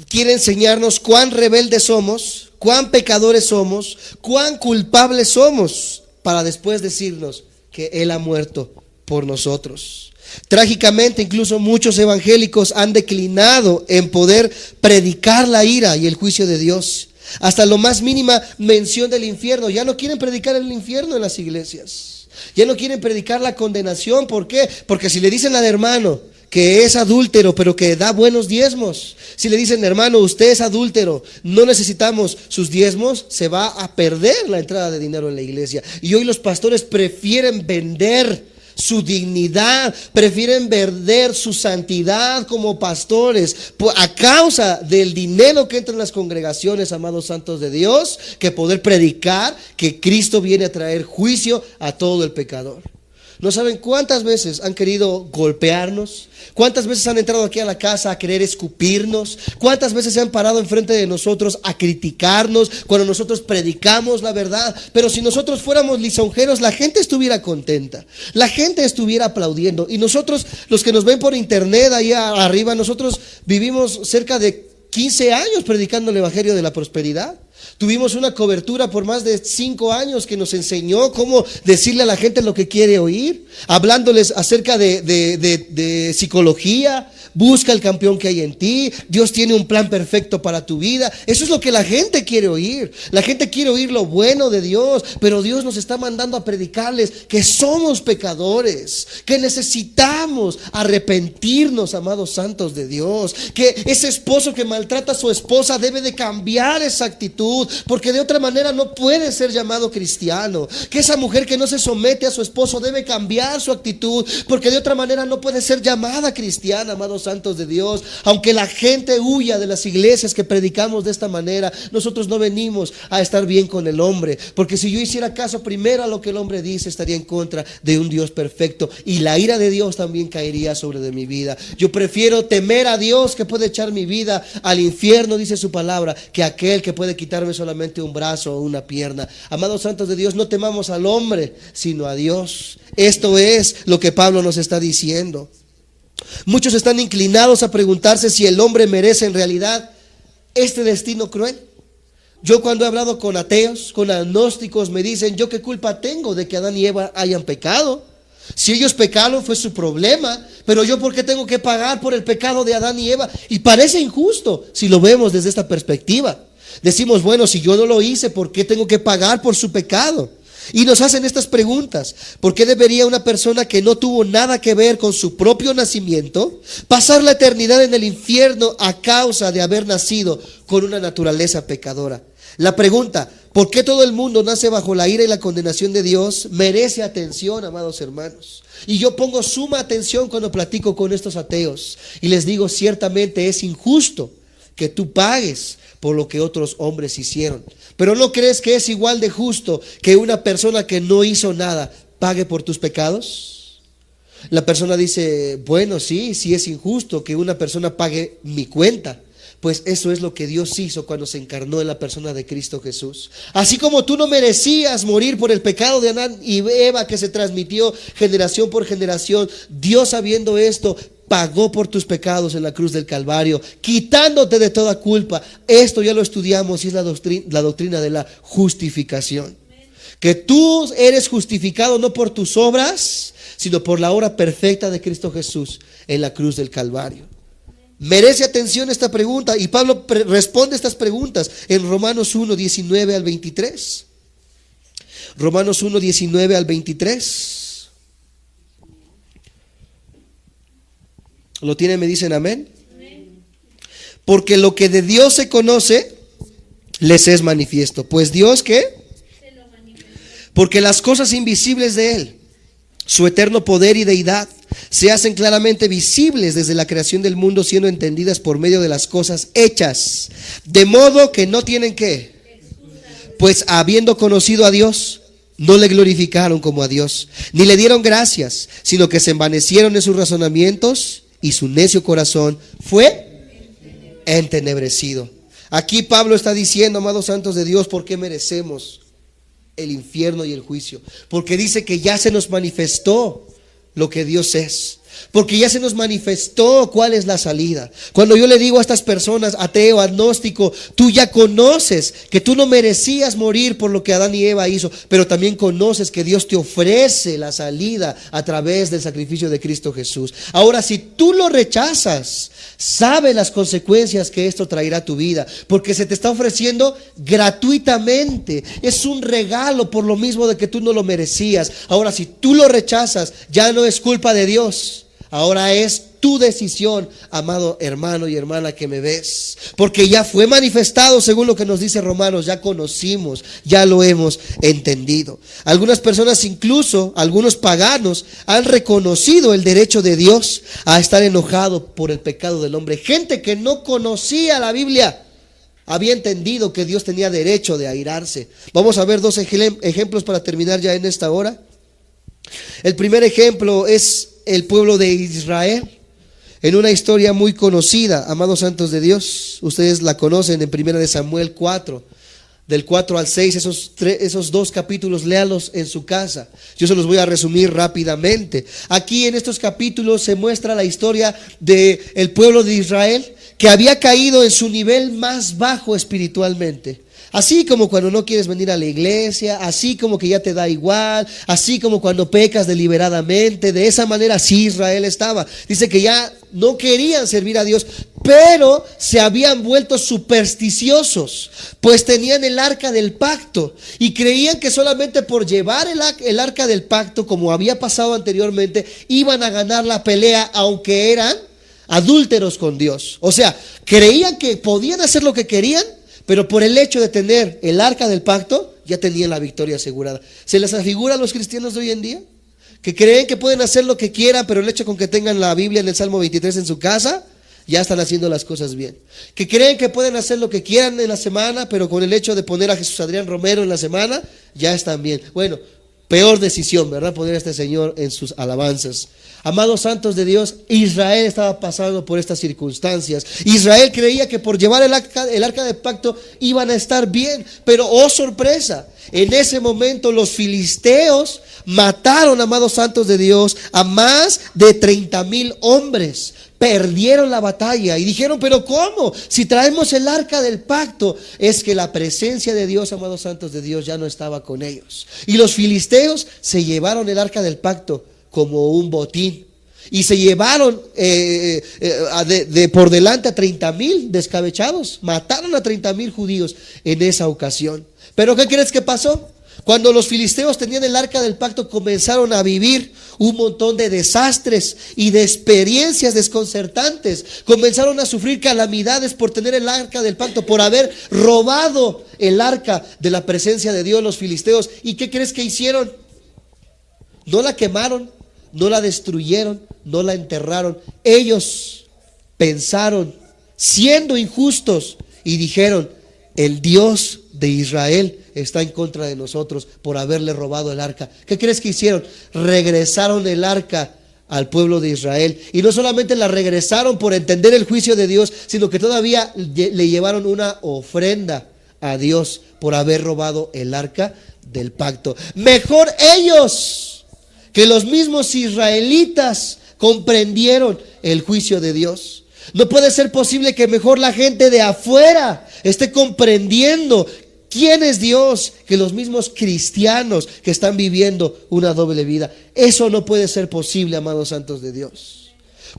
quiere enseñarnos cuán rebeldes somos, cuán pecadores somos, cuán culpables somos, para después decirnos que Él ha muerto por nosotros. Trágicamente, incluso muchos evangélicos han declinado en poder predicar la ira y el juicio de Dios. Hasta lo más mínima mención del infierno. Ya no quieren predicar el infierno en las iglesias. Ya no quieren predicar la condenación. ¿Por qué? Porque si le dicen al hermano que es adúltero, pero que da buenos diezmos, si le dicen, hermano, usted es adúltero, no necesitamos sus diezmos, se va a perder la entrada de dinero en la iglesia. Y hoy los pastores prefieren vender su dignidad, prefieren vender su santidad como pastores a causa del dinero que entra en las congregaciones, amados santos de Dios, que poder predicar que Cristo viene a traer juicio a todo el pecador. ¿No saben cuántas veces han querido golpearnos? ¿Cuántas veces han entrado aquí a la casa a querer escupirnos? ¿Cuántas veces se han parado enfrente de nosotros a criticarnos cuando nosotros predicamos la verdad? Pero si nosotros fuéramos lisonjeros, la gente estuviera contenta, la gente estuviera aplaudiendo. Y nosotros, los que nos ven por internet ahí arriba, nosotros vivimos cerca de 15 años predicando el evangelio de la prosperidad. Tuvimos una cobertura por más de 5 años que nos enseñó cómo decirle a la gente lo que quiere oír, hablándoles acerca de psicología. Busca el campeón que hay en ti. Dios tiene un plan perfecto para tu vida. Eso es lo que la gente quiere oír. La gente quiere oír lo bueno de Dios, pero Dios nos está mandando a predicarles que somos pecadores, que necesitamos arrepentirnos, amados santos de Dios, que ese esposo que maltrata a su esposa debe de cambiar esa actitud, porque de otra manera no puede ser llamado cristiano. Que esa mujer que no se somete a su esposo debe cambiar su actitud, porque de otra manera no puede ser llamada cristiana, amados santos de Dios. Aunque la gente huya de las iglesias que predicamos de esta manera, nosotros no venimos a estar bien con el hombre, porque si yo hiciera caso primero a lo que el hombre dice, estaría en contra de un Dios perfecto, y la ira de Dios también caería sobre de mi vida. Yo prefiero temer a Dios, que puede echar mi vida al infierno, dice su palabra, que aquel que puede quitarme solamente un brazo o una pierna. Amados santos de Dios, no temamos al hombre, sino a Dios. Esto es lo que Pablo nos está diciendo. Muchos están inclinados a preguntarse si el hombre merece en realidad este destino cruel. Yo cuando he hablado con ateos, con agnósticos, me dicen, ¿yo qué culpa tengo de que Adán y Eva hayan pecado? Si ellos pecaron fue su problema, pero yo ¿por qué tengo que pagar por el pecado de Adán y Eva? Y parece injusto si lo vemos desde esta perspectiva. Decimos, bueno, si yo no lo hice, ¿por qué tengo que pagar por su pecado? Y nos hacen estas preguntas. ¿Por qué debería una persona que no tuvo nada que ver con su propio nacimiento pasar la eternidad en el infierno a causa de haber nacido con una naturaleza pecadora? La pregunta, ¿por qué todo el mundo nace bajo la ira y la condenación de Dios? Merece atención, amados hermanos. Y yo pongo suma atención cuando platico con estos ateos y les digo, ciertamente es injusto que tú pagues por lo que otros hombres hicieron. Pero ¿no crees que es igual de justo que una persona que no hizo nada pague por tus pecados? La persona dice, bueno, sí es injusto que una persona pague mi cuenta. Pues eso es lo que Dios hizo cuando se encarnó en la persona de Cristo Jesús. Así como tú no merecías morir por el pecado de Adán y Eva que se transmitió generación por generación, Dios, sabiendo esto, pagó por tus pecados en la cruz del Calvario, quitándote de toda culpa. Esto ya lo estudiamos y es la doctrina de la justificación. Que tú eres justificado no por tus obras, sino por la obra perfecta de Cristo Jesús en la cruz del Calvario. Merece atención esta pregunta y Pablo responde estas preguntas en Romanos 1, 19 al 23. Romanos 1, 19 al 23. ¿Lo tienen? ¿Me dicen amén? Porque lo que de Dios se conoce les es manifiesto. Pues Dios, ¿qué? Porque las cosas invisibles de Él, su eterno poder y deidad, se hacen claramente visibles desde la creación del mundo, siendo entendidas por medio de las cosas hechas, de modo que no tienen ¿qué? Pues habiendo conocido a Dios, no le glorificaron como a Dios, ni le dieron gracias, sino que se envanecieron en sus razonamientos y su necio corazón fue entenebrecido. Aquí Pablo está diciendo, amados santos de Dios, ¿por qué merecemos el infierno y el juicio? Porque dice que ya se nos manifestó lo que Dios es, porque ya se nos manifestó cuál es la salida. Cuando yo le digo a estas personas, ateo, agnóstico, tú ya conoces que tú no merecías morir por lo que Adán y Eva hizo, pero también conoces que Dios te ofrece la salida a través del sacrificio de Cristo Jesús. Ahora, si tú lo rechazas, sabe las consecuencias que esto traerá a tu vida, porque se te está ofreciendo gratuitamente. Es un regalo por lo mismo de que tú no lo merecías. Ahora, si tú lo rechazas, ya no es culpa de Dios. Ahora es tu decisión, amado hermano y hermana que me ves, porque ya fue manifestado según lo que nos dice Romanos, ya conocimos, ya lo hemos entendido. Algunas personas, incluso algunos paganos, han reconocido el derecho de Dios a estar enojado por el pecado del hombre. Gente que no conocía la Biblia había entendido que Dios tenía derecho de airarse. Vamos a ver dos ejemplos para terminar ya en esta hora. El primer ejemplo es el pueblo de Israel, en una historia muy conocida, amados santos de Dios. Ustedes la conocen en 1 de Samuel 4, del 4 al 6, esos dos capítulos, léalos en su casa. Yo se los voy a resumir rápidamente. Aquí en estos capítulos se muestra la historia del pueblo de Israel, que había caído en su nivel más bajo espiritualmente. Así como cuando no quieres venir a la iglesia, así como que ya te da igual, así como cuando pecas deliberadamente, de esa manera así Israel estaba. Dice que ya no querían servir a Dios, pero se habían vuelto supersticiosos, pues tenían el arca del pacto y creían que solamente por llevar el arca del pacto, como había pasado anteriormente, iban a ganar la pelea, aunque eran adúlteros con Dios. O sea, creían que podían hacer lo que querían, pero por el hecho de tener el arca del pacto, ya tenían la victoria asegurada. ¿Se les afigura a los cristianos de hoy en día? Que creen que pueden hacer lo que quieran, pero el hecho con que tengan la Biblia en el Salmo 23 en su casa, ya están haciendo las cosas bien. Que creen que pueden hacer lo que quieran en la semana, pero con el hecho de poner a Jesús Adrián Romero en la semana, ya están bien. Bueno, peor decisión, ¿verdad? Poner a este señor en sus alabanzas. Amados santos de Dios, Israel estaba pasando por estas circunstancias. Israel creía que por llevar el arca del pacto iban a estar bien, pero oh sorpresa, en ese momento los filisteos mataron, amados santos de Dios, a más de 30,000 hombres. Perdieron la batalla y dijeron, pero ¿cómo? Si traemos el arca del pacto. Es que la presencia de Dios, amados santos de Dios, ya no estaba con ellos. Y los filisteos se llevaron el arca del pacto como un botín y se llevaron por delante a 30,000 descabechados. Mataron a 30,000 judíos en esa ocasión. Pero ¿qué crees que pasó? Cuando los filisteos tenían el arca del pacto, comenzaron a vivir un montón de desastres y de experiencias desconcertantes. Comenzaron a sufrir calamidades por tener el arca del pacto, por haber robado el arca de la presencia de Dios los filisteos. ¿Y qué crees que hicieron? No la quemaron, no la destruyeron, no la enterraron. Ellos pensaron, siendo injustos, y dijeron: el Dios de Israel está en contra de nosotros por haberle robado el arca. ¿Qué crees que hicieron? Regresaron el arca al pueblo de Israel. Y no solamente la regresaron por entender el juicio de Dios, sino que todavía le llevaron una ofrenda a Dios por haber robado el arca del pacto. Mejor ellos que los mismos israelitas comprendieron el juicio de Dios. No puede ser posible que mejor la gente de afuera esté comprendiendo quién es Dios que los mismos cristianos que están viviendo una doble vida. Eso no puede ser posible, amados santos de Dios.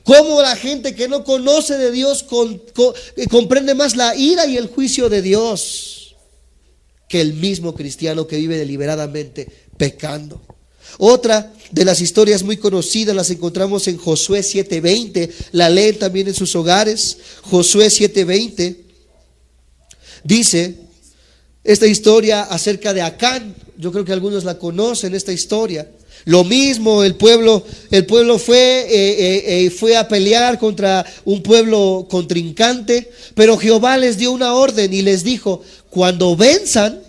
¿Cómo la gente que no conoce de Dios comprende más la ira y el juicio de Dios que el mismo cristiano que vive deliberadamente pecando? Otra de las historias muy conocidas las encontramos en Josué 7:20. La leen también en sus hogares. Josué 7:20 dice esta historia acerca de Acán. Yo creo que algunos la conocen, esta historia. Lo mismo, el pueblo fue a pelear contra un pueblo contrincante, pero Jehová les dio una orden y les dijo: cuando venzan,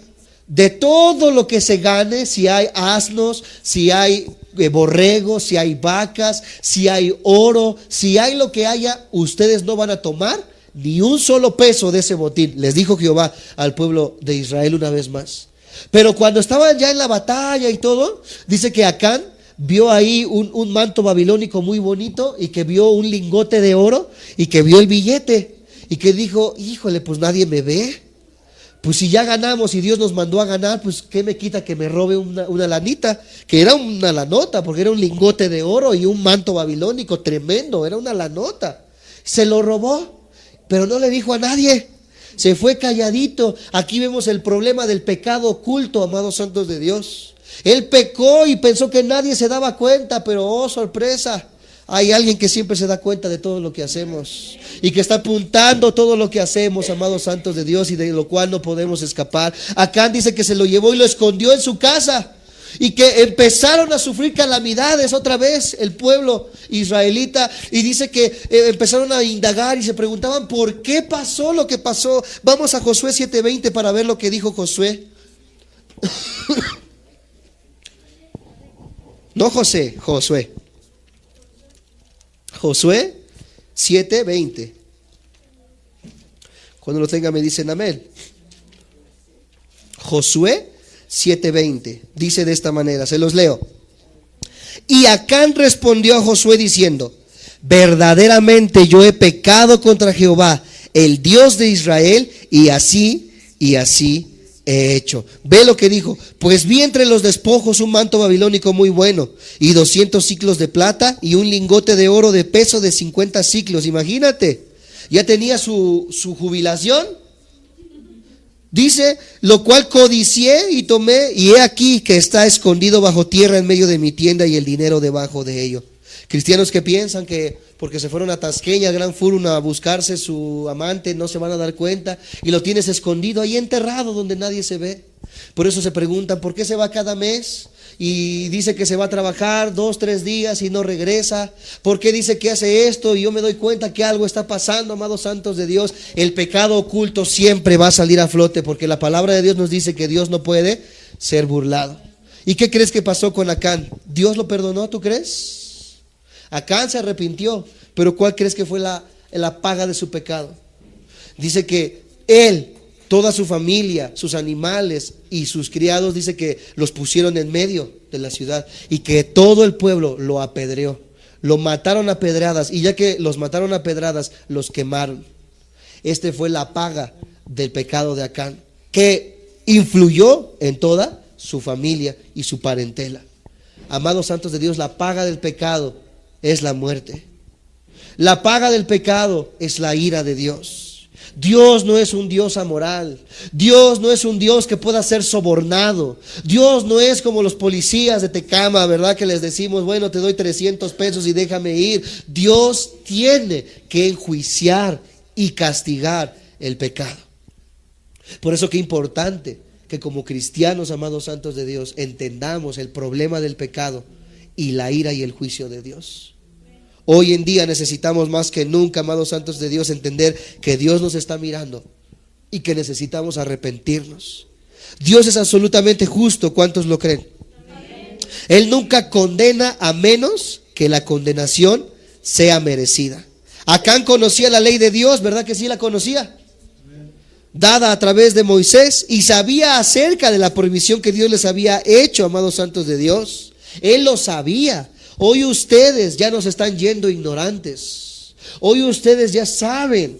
de todo lo que se gane, si hay asnos, si hay borregos, si hay vacas, si hay oro, si hay lo que haya, ustedes no van a tomar ni un solo peso de ese botín. Les dijo Jehová al pueblo de Israel una vez más. Pero cuando estaban ya en la batalla y todo, dice que Acán vio ahí un manto babilónico muy bonito, y que vio un lingote de oro, y que vio el billete, y que dijo: híjole, pues nadie me ve. Pues si ya ganamos y Dios nos mandó a ganar, pues ¿qué me quita que me robe una lanita? Que era una lanota, porque era un lingote de oro y un manto babilónico tremendo, era una lanota. Se lo robó, pero no le dijo a nadie, se fue calladito. Aquí vemos el problema del pecado oculto, amados santos de Dios. Él pecó y pensó que nadie se daba cuenta, pero oh sorpresa, hay alguien que siempre se da cuenta de todo lo que hacemos y que está apuntando todo lo que hacemos, amados santos de Dios, y de lo cual no podemos escapar. Acán dice que se lo llevó y lo escondió en su casa, y que empezaron a sufrir calamidades otra vez el pueblo israelita, y dice que empezaron a indagar y se preguntaban por qué pasó lo que pasó. Vamos a Josué 7:20 para ver lo que dijo Josué. No José, Josué. Josué 7:20. Cuando lo tenga me dicen amén. Josué 7:20 dice de esta manera, se los leo. Y Acán respondió a Josué diciendo: verdaderamente yo he pecado contra Jehová, el Dios de Israel, y así he hecho. Ve lo que dijo: pues vi entre los despojos un manto babilónico muy bueno, y 200 siclos de plata, y un lingote de oro de peso de 50 siclos. Imagínate, ya tenía su jubilación. Dice: lo cual codicié y tomé, y he aquí que está escondido bajo tierra en medio de mi tienda, y el dinero debajo de ello. Cristianos que piensan que porque se fueron a Tasqueña, Gran Furun, a buscarse su amante, no se van a dar cuenta, y lo tienes escondido ahí enterrado donde nadie se ve. Por eso se preguntan por qué se va cada mes y dice que se va a trabajar 2-3 días y no regresa. ¿Por qué dice que hace esto? Y yo me doy cuenta que algo está pasando, amados santos de Dios. El pecado oculto siempre va a salir a flote, porque la palabra de Dios nos dice que Dios no puede ser burlado. ¿Y qué crees que pasó con Acán? ¿Dios lo perdonó, tú crees? Acán se arrepintió, pero ¿cuál crees que fue la paga de su pecado? Dice que él, toda su familia, sus animales y sus criados, dice que los pusieron en medio de la ciudad, y que todo el pueblo lo apedreó, lo mataron a pedradas, y ya que los mataron a pedradas, los quemaron. Este fue la paga del pecado de Acán, que influyó en toda su familia y su parentela. Amados santos de Dios, la paga del pecado es la muerte. La paga del pecado es la ira de Dios. Dios no es un Dios amoral. Dios no es un Dios que pueda ser sobornado. Dios no es como los policías de Tecama, ¿verdad? Que les decimos, bueno, te doy 300 pesos y déjame ir. Dios tiene que enjuiciar y castigar el pecado. Por eso qué importante que como cristianos, amados santos de Dios, entendamos el problema del pecado y la ira y el juicio de Dios. Hoy en día necesitamos más que nunca, amados santos de Dios, entender que Dios nos está mirando y que necesitamos arrepentirnos. Dios es absolutamente justo, ¿cuántos lo creen? Él nunca condena a menos que la condenación sea merecida. Acán conocía la ley de Dios, ¿verdad que sí la conocía? Dada a través de Moisés, y sabía acerca de la prohibición que Dios les había hecho, amados santos de Dios. Él lo sabía. Hoy ustedes ya nos están yendo ignorantes. Hoy ustedes ya saben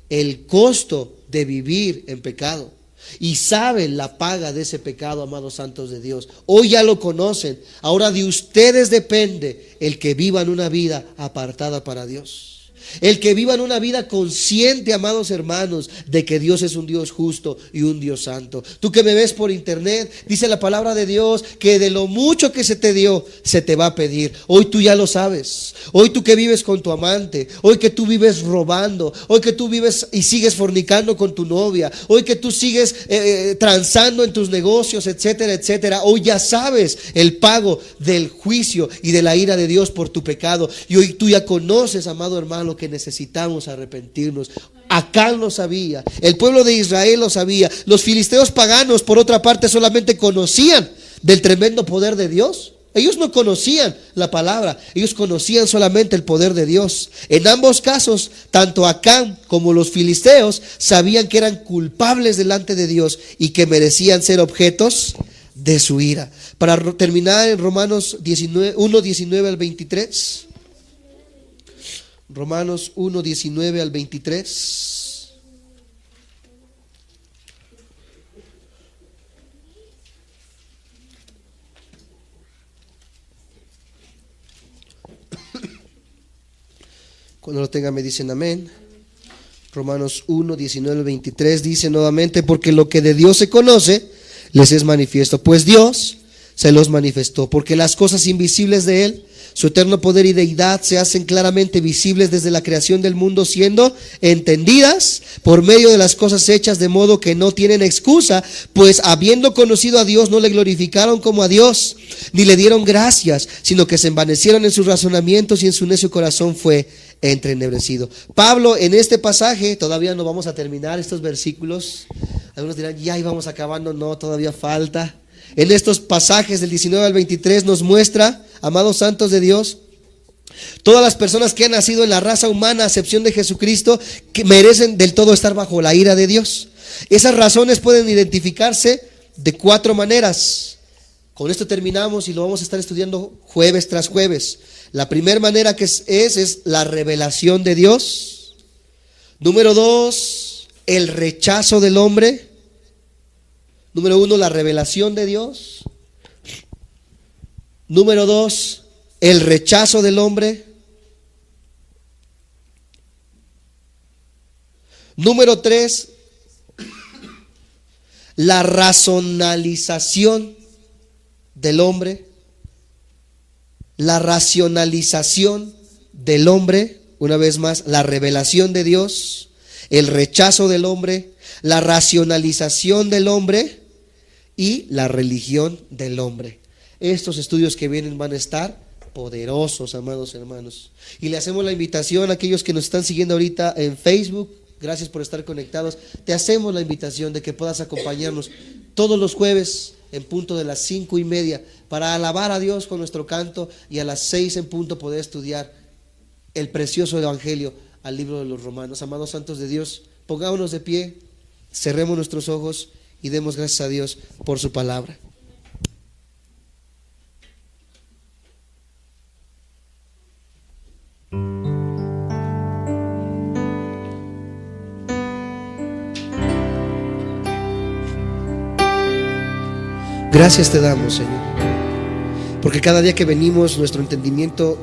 el costo de vivir en pecado y saben la paga de ese pecado, amados santos de Dios. Hoy ya lo conocen. Ahora de ustedes depende el que vivan una vida apartada para Dios. El que vivan una vida consciente, amados hermanos, de que Dios es un Dios justo y un Dios santo. Tú que me ves por internet, dice la palabra de Dios que de lo mucho que se te dio, se te va a pedir. Hoy tú ya lo sabes. Hoy tú que vives con tu amante, hoy que tú vives robando, hoy que tú vives y sigues fornicando con tu novia, hoy que tú sigues transando en tus negocios, etcétera, etcétera. Hoy ya sabes el pago del juicio y de la ira de Dios por tu pecado. Y hoy tú ya conoces, amado hermano, que necesitamos arrepentirnos. Acán lo sabía, el pueblo de Israel lo sabía. Los filisteos paganos, por otra parte, solamente conocían del tremendo poder de Dios. Ellos no conocían la palabra, ellos conocían solamente el poder de Dios. En ambos casos, tanto Acán como los filisteos sabían que eran culpables delante de Dios y que merecían ser objetos de su ira. Para terminar, en Romanos 1, 19 al 23. Romanos 1, 19 al 23. Cuando lo tengan me dicen amén. Romanos 1, 19 al 23 dice nuevamente: porque lo que de Dios se conoce les es manifiesto, pues Dios se los manifestó, porque las cosas invisibles de Él, su eterno poder y deidad, se hacen claramente visibles desde la creación del mundo, siendo entendidas por medio de las cosas hechas, de modo que no tienen excusa, pues habiendo conocido a Dios no le glorificaron como a Dios, ni le dieron gracias, sino que se envanecieron en sus razonamientos y en su necio corazón fue entrenebrecido. Pablo en este pasaje, todavía no vamos a terminar estos versículos, algunos dirán ya íbamos acabando, no, todavía falta. En estos pasajes del 19 al 23 nos muestra, amados santos de Dios, todas las personas que han nacido en la raza humana, a excepción de Jesucristo, que merecen del todo estar bajo la ira de Dios. Esas razones pueden identificarse de 4 maneras. Con esto terminamos y lo vamos a estar estudiando jueves tras jueves. La primera manera que es la revelación de Dios. Número 2, el rechazo del hombre. Número 1, la revelación de Dios. Número 2, el rechazo del hombre. Número 3, la racionalización del hombre. La racionalización del hombre. Una vez más, la revelación de Dios, el rechazo del hombre, la racionalización del hombre y la religión del hombre. Estos estudios que vienen van a estar poderosos, amados hermanos. Y le hacemos la invitación a aquellos que nos están siguiendo ahorita en Facebook. Gracias por estar conectados. Te hacemos la invitación de que puedas acompañarnos todos los jueves en punto de las 5:30 para alabar a Dios con nuestro canto, y a las 6 en punto poder estudiar el precioso evangelio al libro de los Romanos. Amados santos de Dios, pongámonos de pie, cerremos nuestros ojos y demos gracias a Dios por su palabra. Gracias te damos, Señor, porque cada día que venimos nuestro entendimiento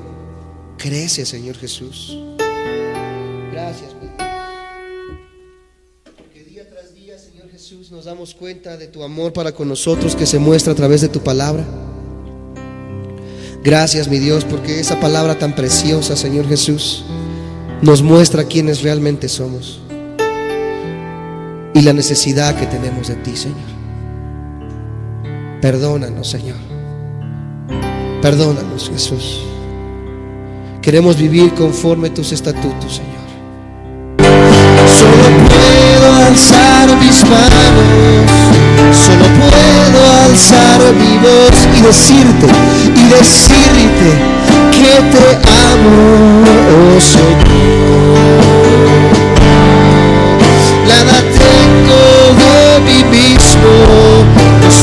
crece, Señor Jesús. Gracias, mi Dios. día, Señor Jesús, nos damos cuenta de tu amor para con nosotros que se muestra a través de tu palabra. Gracias, mi Dios, porque esa palabra tan preciosa, Señor Jesús, nos muestra quiénes realmente somos y la necesidad que tenemos de ti, Señor. Perdónanos, Señor. Perdónanos, Jesús. Queremos vivir conforme a tus estatutos, Señor. Solo puedo alzar mis manos, solo puedo alzar mi voz y decirte que te amo, oh Señor. Nada tengo de mí mismo, pues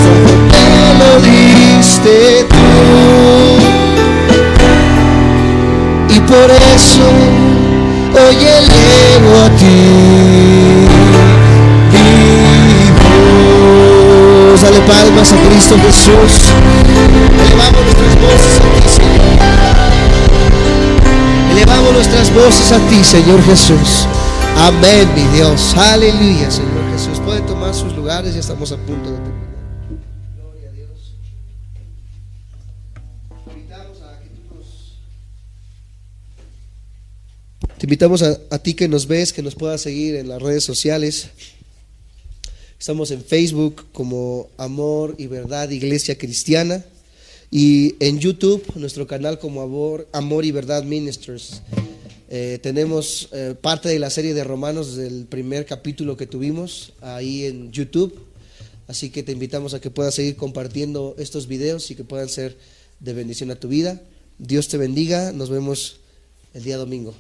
todo me lo diste tú. Y por eso hoy elevo a ti mi voz. Dale palmas a Cristo Jesús. Elevamos nuestras voces a ti, Señor. Elevamos nuestras voces a ti, Señor Jesús. Amén, mi Dios. Aleluya, Señor Jesús. Pueden tomar sus lugares, ya estamos a punto de terminar. Gloria a Dios. Te invitamos a ti que nos ves, que nos puedas seguir en las redes sociales. Estamos en Facebook como Amor y Verdad Iglesia Cristiana, y en YouTube nuestro canal como Amor y Verdad Ministers. Tenemos parte de la serie de Romanos del primer capítulo que tuvimos ahí en YouTube, así que te invitamos a que puedas seguir compartiendo estos videos y que puedan ser de bendición a tu vida. Dios te bendiga, nos vemos el día domingo.